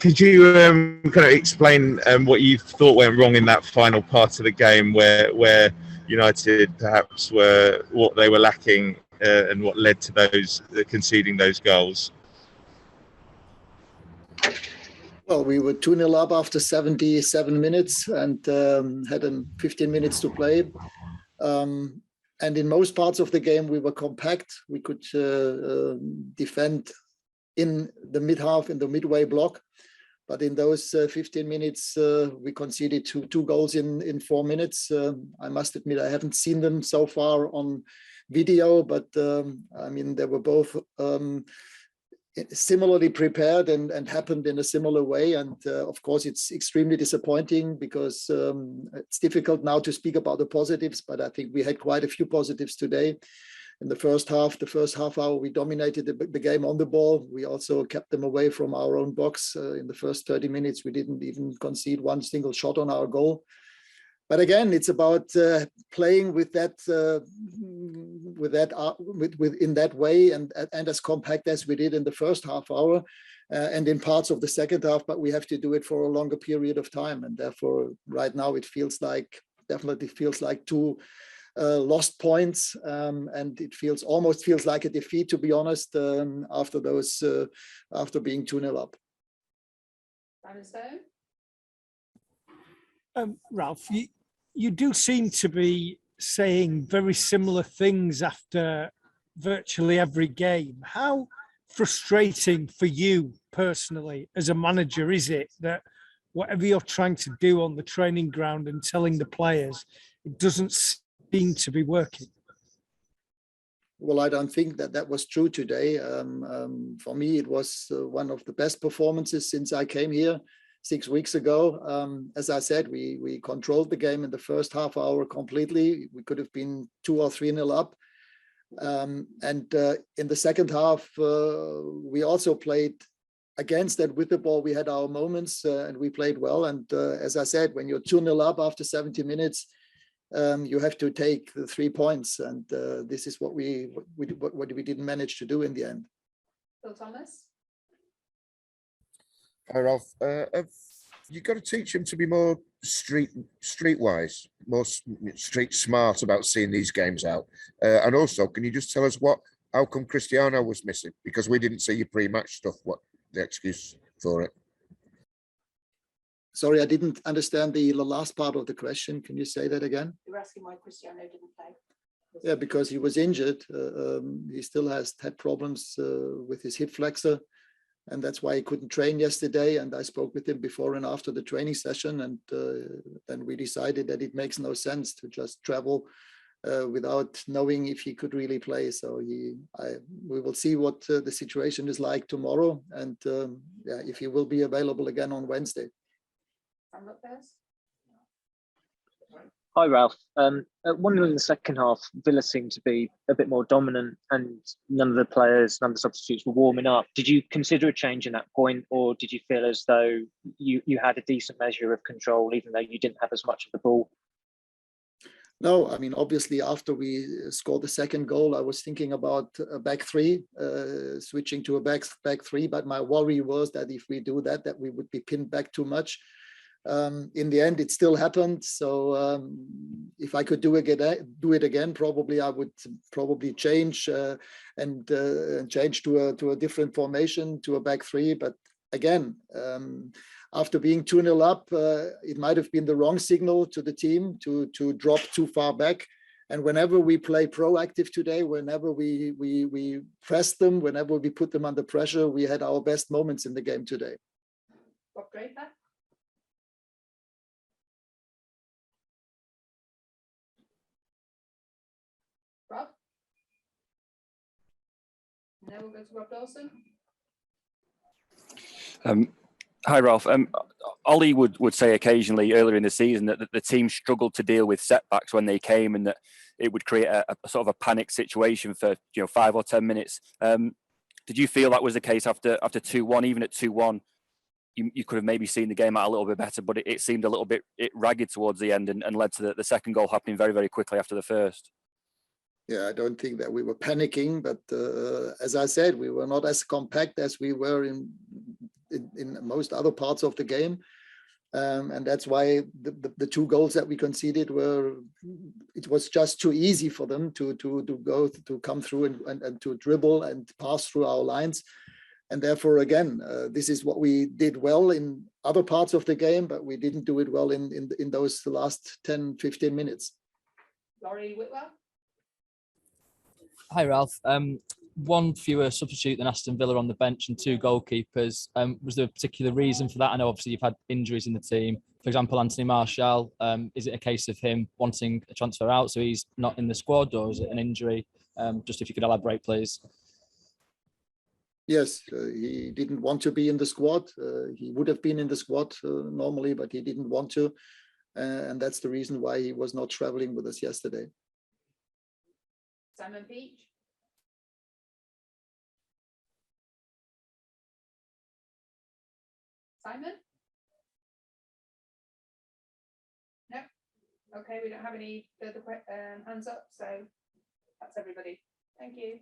Could you kind of explain what you thought went wrong in that final part of the game, where United perhaps were what they were lacking, and what led to those conceding those goals? Well, we were 2-0 up after 77 minutes and had 15 minutes to play. And in most parts of the game, we were compact. We could defend in the mid-half, in the midway block. But in those 15 minutes, we conceded two goals in 4 minutes. I must admit, I haven't seen them so far on video, but I mean, they were both similarly prepared and happened in a similar way. And of course, it's extremely disappointing because it's difficult now to speak about the positives, but I think we had quite a few positives today. In the first half hour, we dominated the game on the ball. We also kept them away from our own box. In the first 30 minutes, we didn't even concede one single shot on our goal. But again, it's about playing with that, in that way, and as compact as we did in the first half hour, and in parts of the second half. But we have to do it for a longer period of time, and therefore, right now, it definitely feels like two lost points, and it almost feels like a defeat, to be honest, after being 2-0 up. Ralph, you do seem to be saying very similar things after virtually every game. How frustrating for you personally as a manager is it that whatever you're trying to do on the training ground and telling the players, it doesn't seem to be working? Well, I don't think that was true today. For me, it was one of the best performances since I came here 6 weeks ago. As I said, we controlled the game in the first half hour completely. We could have been 2 or 3-0 up. And in the second half, we also played against that with the ball. We had our moments and we played well. And as I said, when you're 2-0 up after 70 minutes, you have to take the 3 points. And this is what we didn't manage to do in the end. Phil Thomas? Hi, Ralph. You've got to teach him to be more streetwise, more street smart about seeing these games out. And also, can you just tell us how come Cristiano was missing? Because we didn't see your pre-match stuff. What the excuse for it? Sorry, I didn't understand the last part of the question. Can you say that again? You're asking why Cristiano didn't play. Yeah, because he was injured. He still has had problems with his hip flexor. And that's why he couldn't train yesterday. And I spoke with him before and after the training session. And then we decided that it makes no sense to just travel without knowing if he could really play. So we will see what the situation is like tomorrow. And if he will be available again on Wednesday. Hi, Ralph. Wondering in the second half, Villa seemed to be a bit more dominant and none of the substitutes were warming up. Did you consider a change in that point, or did you feel as though you had a decent measure of control, even though you didn't have as much of the ball? No, I mean, obviously, after we scored the second goal, I was thinking about a back three, switching to a back three. But my worry was that if we do that we would be pinned back too much. In the end, it still happened. So if I could do it again, probably I would change and change to a different formation, to a back three. But again, after being 2-0 up, it might have been the wrong signal to the team to drop too far back. And whenever we play proactive today, whenever we press them, whenever we put them under pressure, we had our best moments in the game today. Rob Draper? Rob? Now we'll go to Rob Dawson. Hi, Ralph. Ollie would say occasionally earlier in the season that the team struggled to deal with setbacks when they came, and that it would create a sort of a panic situation for 5 or 10 minutes. Did you feel that was the case after 2-1? Even at 2-1, you could have maybe seen the game out a little bit better, but it seemed a little bit ragged towards the end and led to the second goal happening very, very quickly after the first. Yeah, I don't think that we were panicking, but as I said, we were not as compact as we were in most other parts of the game. And that's why the 2 goals that we conceded it was just too easy for them to come through and to dribble and pass through our lines. And therefore, again, this is what we did well in other parts of the game, but we didn't do it well in those last 10, 15 minutes. Laurie Whitwell. Hi, Ralph. One fewer substitute than Aston Villa on the bench and 2 goalkeepers. Was there a particular reason for that? I know obviously you've had injuries in the team. For example, Anthony Martial, is it a case of him wanting a transfer out so he's not in the squad, or is it an injury? Just if you could elaborate, please. Yes, he didn't want to be in the squad. He would have been in the squad normally, but he didn't want to. And that's the reason why he was not traveling with us yesterday. Simon Peach. Simon? No? Okay, we don't have any further hands up, so that's everybody. Thank you.